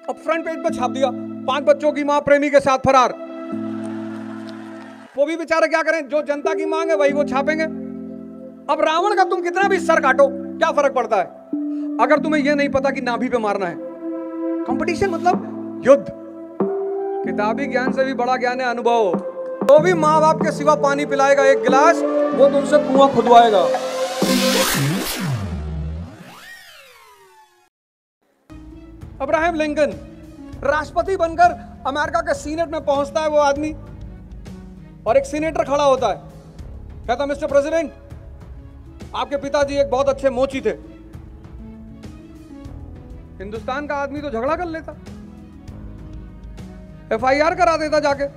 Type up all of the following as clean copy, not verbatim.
अब front page पे छाप दिया, 5 बच्चों की मां प्रेमी के साथ फरार। वो भी बेचारे क्या करें, जो जनता की मांग है वही वो छापेंगे। अब रावण का तुम कितना भी सर काटो, क्या फर्क पड़ता है अगर तुम्हें यह नहीं पता कि नाभि पे मारना है। कंपटीशन मतलब युद्ध। किताबी ज्ञान से भी बड़ा ज्ञान है अनुभव। तो भी माँ बाप के सिवा पानी पिलाएगा एक गिलास, वो तुमसे कुआं खुदवाएगा। अब्राहम लिंकन राष्ट्रपति बनकर अमेरिका के सीनेट में पहुंचता है वो आदमी, और एक सीनेटर खड़ा होता है, कहता मिस्टर प्रेसिडेंट, आपके पिताजी एक बहुत अच्छे मोची थे। हिंदुस्तान का आदमी तो झगड़ा कर लेता, FIR करा देता जाके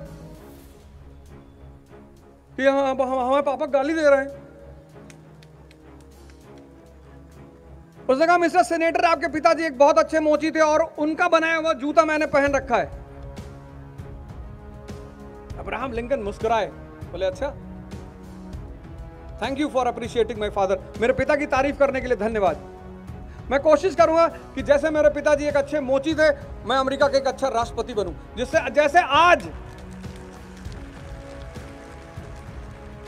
कि हमारे पापा गाली दे रहे हैं। उसने कहा मिस्टर सेनेटर, आपके पिताजी एक बहुत अच्छे मोची थे और उनका बनाया हुआ जूता मैंने पहन रखा है। अब्राहम लिंकन मुस्कुराए, बोले अच्छा, thank you for appreciating my father. मेरे पिता की तारीफ करने के लिए धन्यवाद। मैं कोशिश करूंगा कि जैसे मेरे पिताजी एक अच्छे मोची थे, मैं अमेरिका का एक अच्छा राष्ट्रपति बनूं, जिससे जैसे आज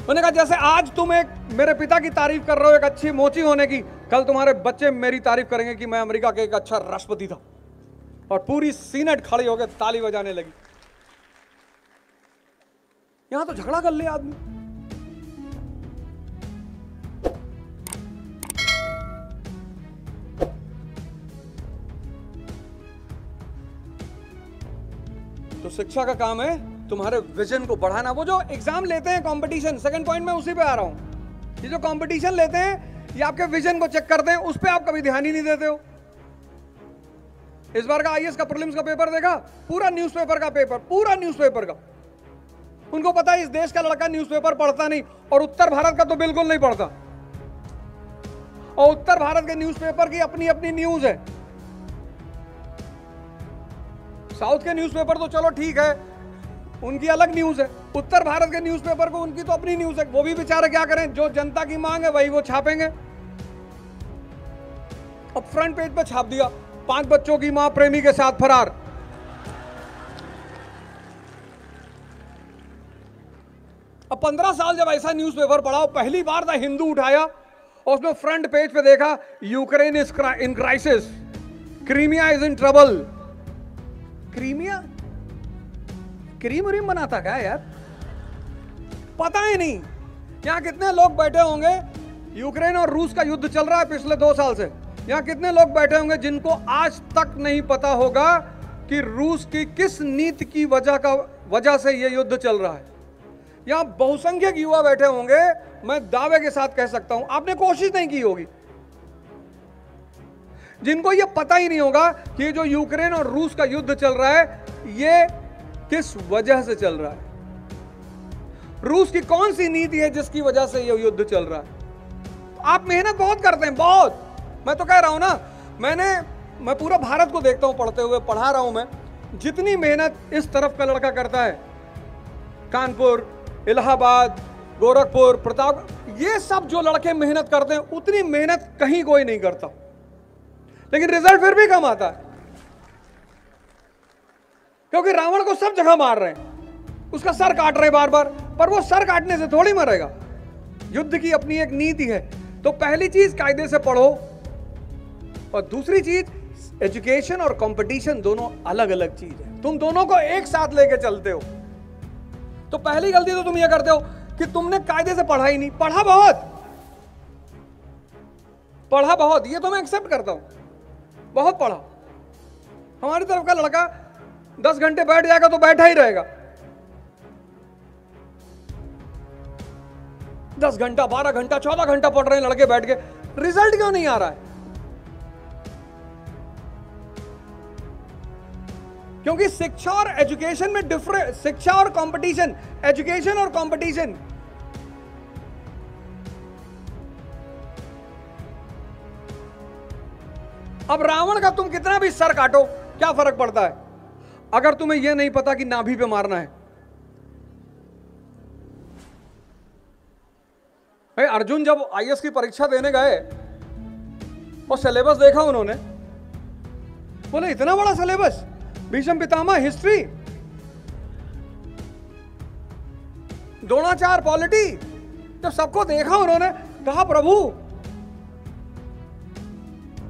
उन्होंने कहा जैसे आज तुम एक मेरे पिता की तारीफ कर रहे हो एक अच्छी मोची होने की, कल तुम्हारे बच्चे मेरी तारीफ करेंगे कि मैं अमेरिका का एक अच्छा राष्ट्रपति था। और पूरी सीनेट खड़ी होकर ताली बजाने लगी। यहां तो झगड़ा कर ले आदमी। तो शिक्षा का काम है तुम्हारे विजन को बढ़ाना। वो जो एग्जाम लेते हैं कंपटीशन, सेकंड पॉइंट में उसी पे आ रहा हूं। ये जो कंपटीशन लेते हैं ये आपके विजन को चेक करते हैं, उस पे आप कभी ध्यान ही नहीं देते हो। इस बार का IAS का प्रीलिम्स का पेपर देखा, पूरा न्यूज़पेपर का पेपर, पूरा न्यूज़पेपर का। उनको पता है इस देश का लड़का न्यूज़पेपर पढ़ता नहीं, और उत्तर भारत का तो बिल्कुल नहीं पढ़ता। और उत्तर भारत के न्यूज़पेपर की अपनी अपनी न्यूज है। साउथ के न्यूज़पेपर तो चलो ठीक है, उनकी अलग न्यूज है। उत्तर भारत के न्यूज़पेपर को उनकी तो अपनी न्यूज है। वो भी बेचारे क्या करें, जो जनता की मांग है वही वो छापेंगे। अब फ्रंट पेज पे छाप दिया, 5 बच्चों की मां प्रेमी के साथ फरार। अब 15 साल जब ऐसा न्यूज़पेपर पढ़ा, पहली बार द हिंदू उठाया और उसमें फ्रंट पेज पे देखा, Ukraine is in crisis, Crimea is in trouble. Crimea cream व्रीम बनाता क्या यार, पता ही नहीं। यहां कितने लोग बैठे होंगे, यूक्रेन और रूस का युद्ध चल रहा है पिछले 2 साल से। यहां कितने लोग बैठे होंगे जिनको आज तक नहीं पता होगा कि रूस की किस नीति की वजह से यह युद्ध चल रहा है। यहां बहुसंख्यक युवा बैठे होंगे, मैं दावे के साथ कह सकता हूं, आपने कोशिश नहीं की होगी, जिनको यह पता ही नहीं होगा कि ये जो यूक्रेन और रूस का युद्ध चल रहा है ये किस वजह से चल रहा है, रूस की कौन सी नीति है जिसकी वजह से यह युद्ध चल रहा है। आप मेहनत बहुत करते हैं, बहुत। मैं तो कह रहा हूं ना, मैं पूरा भारत को देखता हूं पढ़ते हुए, पढ़ा रहा हूं मैं। जितनी मेहनत इस तरफ का लड़का करता है, कानपुर, इलाहाबाद, गोरखपुर, प्रताप, ये सब जो लड़के मेहनत करते हैं उतनी मेहनत कहीं कोई नहीं करता, लेकिन रिजल्ट फिर भी कम आता है। क्योंकि रावण को सब जगह मार रहे हैं, उसका सर काट रहे हैं बार बार, पर वो सर काटने से थोड़ी मरेगा। युद्ध की अपनी एक नीति है। तो पहली चीज कायदे से पढ़ो, और दूसरी चीज एजुकेशन और कंपटीशन दोनों अलग अलग चीज है, तुम दोनों को एक साथ लेके चलते हो। तो पहली गलती तो तुम ये करते हो कि तुमने कायदे से पढ़ा ही नहीं। पढ़ा बहुत, ये तो मैं एक्सेप्ट करता हूं, बहुत पढ़ा। हमारी तरफ का लड़का 10 घंटे बैठ जाएगा तो बैठा ही रहेगा, 10 घंटा, 12 घंटा, 14 घंटा पढ़ रहे हैं लड़के बैठ के, रिजल्ट क्यों नहीं आ रहा है? क्योंकि शिक्षा और एजुकेशन में डिफरेंस, शिक्षा और कंपटीशन, एजुकेशन और कंपटीशन। अब रावण का तुम कितना भी सर काटो, क्या फर्क पड़ता है अगर तुम्हें यह नहीं पता कि नाभि पे मारना है। अर्जुन जब IAS की परीक्षा देने गए और सिलेबस देखा उन्होंने, बोले इतना बड़ा syllabus, Bhishma Pitamah history, Dronacharya polity. जब सबको देखा उन्होंने कहा प्रभु,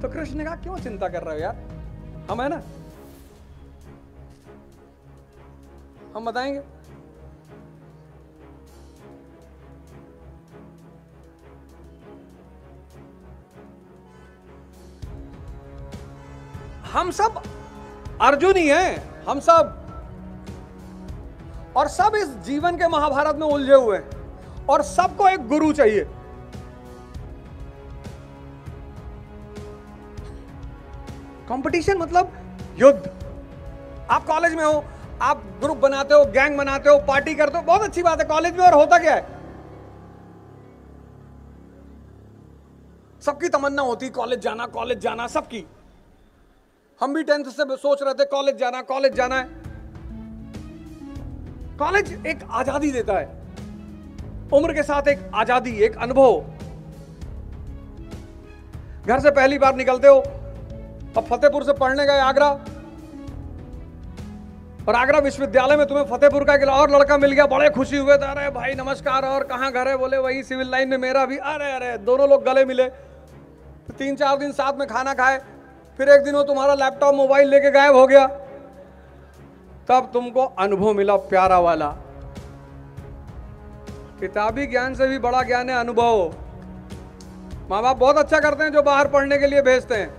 तो कृष्ण ने कहा क्यों चिंता कर रहे हो यार, हम है ना, हम बताएंगे। हम सब अर्जुन ही हैं, हम सब, और सब इस जीवन के महाभारत में उलझे हुए हैं, और सबको एक गुरु चाहिए। कंपटीशन मतलब युद्ध। आप कॉलेज में हो, आप ग्रुप बनाते हो, गैंग बनाते हो, पार्टी करते हो, बहुत अच्छी बात है कॉलेज में, और होता क्या है, सबकी तमन्ना होती कॉलेज जाना सबकी। हम भी 10th से सोच रहे थे कॉलेज जाना है। कॉलेज एक आजादी देता है, उम्र के साथ एक आजादी, एक अनुभव। घर से पहली बार निकलते हो, अब फतेहपुर से पढ़ने गए आगरा, और आगरा विश्वविद्यालय में तुम्हें फतेहपुर का एक और लड़का मिल गया, बड़े खुशी हुए थे, अरे भाई नमस्कार, और कहाँ घर है, बोले वही सिविल लाइन में मेरा भी। अरे दोनों लोग गले मिले, तो 3-4 दिन साथ में खाना खाए, फिर एक दिन वो तुम्हारा लैपटॉप मोबाइल लेके गायब हो गया, तब तुमको अनुभव मिला प्यारा वाला। किताबी ज्ञान से भी बड़ा ज्ञान है अनुभव। माँ बाप बहुत अच्छा करते हैं जो बाहर पढ़ने के लिए भेजते हैं।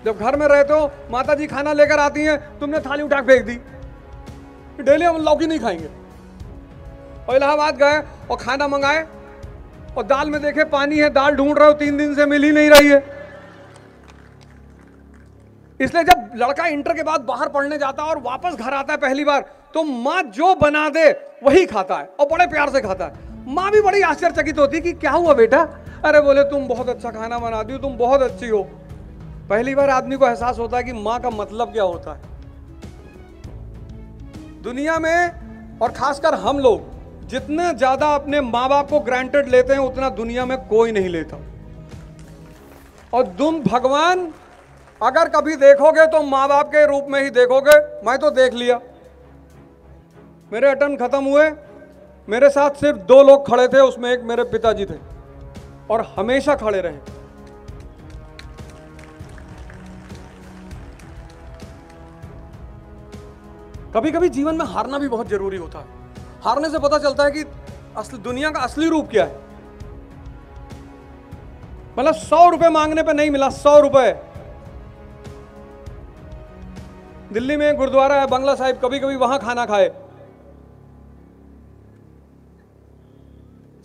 जब घर में रहते हो, माता जी खाना लेकर आती हैं, तुमने थाली उठा के फेंक दी, डेली हम लौकी नहीं खाएंगे। और इलाहाबाद गए और खाना मंगाए, और दाल में देखे पानी है, दाल ढूंढ रहे हो, 3 दिन से मिल ही नहीं रही है। इसलिए जब लड़का इंटर के बाद बाहर पढ़ने जाता है और वापस घर आता है पहली बार, तो माँ जो बना दे वही खाता है, और बड़े प्यार से खाता है। माँ भी बड़ी आश्चर्यचकित होती कि क्या हुआ बेटा, अरे बोले तुम बहुत अच्छा खाना बनाती हो, तुम बहुत अच्छी हो। पहली बार आदमी को एहसास होता है कि माँ का मतलब क्या होता है दुनिया में। और खासकर हम लोग जितने ज्यादा अपने माँ बाप को ग्रांटेड लेते हैं, उतना दुनिया में कोई नहीं लेता। और तुम भगवान अगर कभी देखोगे तो माँ बाप के रूप में ही देखोगे। मैं तो देख लिया, मेरे अटेम्प्ट खत्म हुए, मेरे साथ सिर्फ 2 लोग खड़े थे, उसमें एक मेरे पिताजी थे, और हमेशा खड़े रहे। कभी कभी जीवन में हारना भी बहुत जरूरी होता है। हारने से पता चलता है कि दुनिया का असली रूप क्या है। मतलब 100 रुपए मांगने पे नहीं मिला, 100 रुपए। दिल्ली में एक गुरुद्वारा है बंगला साहिब, कभी कभी वहां खाना खाए।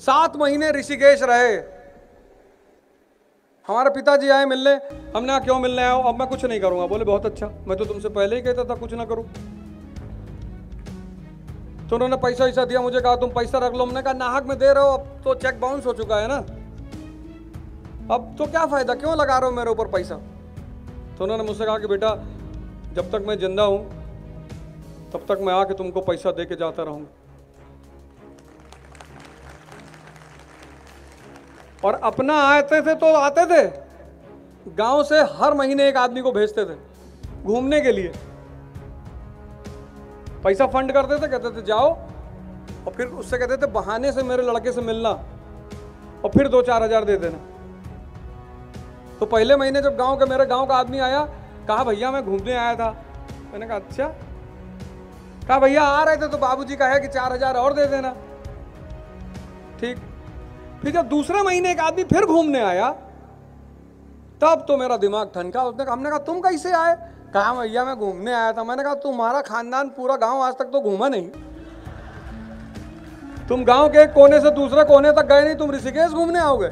7 महीने ऋषिकेश रहे। हमारे पिताजी आए मिलने, हमने कहा क्यों मिलने आए हो? अब मैं कुछ नहीं करूंगा। बोले बहुत अच्छा, मैं तो तुमसे पहले ही कहता था कुछ ना करूं। तो उन्होंने पैसा वैसा दिया, मुझे कहा तुम पैसा रख लो। हमने कहा नाहक में दे रहे हो, अब तो चेक बाउंस हो चुका है ना, अब तो क्या फायदा, क्यों लगा रहे हो मेरे ऊपर पैसा? तो उन्होंने मुझसे कहा कि बेटा जब तक मैं जिंदा हूं तब तक मैं आके तुमको पैसा दे के जाता रहूंगा। और अपना आते थे तो आते थे, गांव से हर महीने एक आदमी को भेजते थे घूमने के लिए। पैसा फंड करते थे, कहते थे जाओ, और फिर उससे कहते थे बहाने से मेरे लड़के से मिलना, और फिर 2-4 हजार दे देना। तो पहले महीने जब मेरे गांव का आदमी आया, कहा भैया मैं घूमने आया था। मैंने कहा अच्छा। कहा भैया आ रहे थे तो बाबूजी का है कि 4 हजार और दे देना। ठीक। फिर जब दूसरे महीने एक आदमी फिर घूमने आया, तब तो मेरा दिमाग ठनका। हमने कहा तुम कैसे आए? कहा भैया मैं घूमने आया था। मैंने कहा तुम्हारा खानदान पूरा गांव आज तक तो घूमा नहीं, तुम गांव के एक कोने से दूसरे कोने तक गए नहीं, तुम ऋषिकेश घूमने आओगे?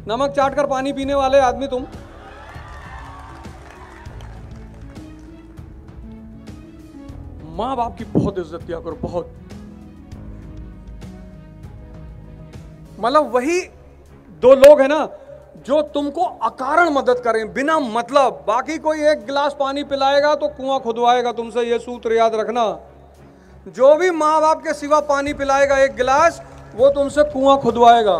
नमक चाट कर पानी पीने वाले आदमी तुम। मां बाप की बहुत इज्जत किया करो, बहुत। मतलब वही 2 लोग हैं ना जो तुमको अकारण मदद करें, बिना मतलब। बाकी कोई 1 गिलास पानी पिलाएगा तो कुआं खुदवाएगा तुमसे, ये सूत्र याद रखना। जो भी माँ बाप के सिवा पानी पिलाएगा 1 गिलास, वो तुमसे कुआं खुदवाएगा।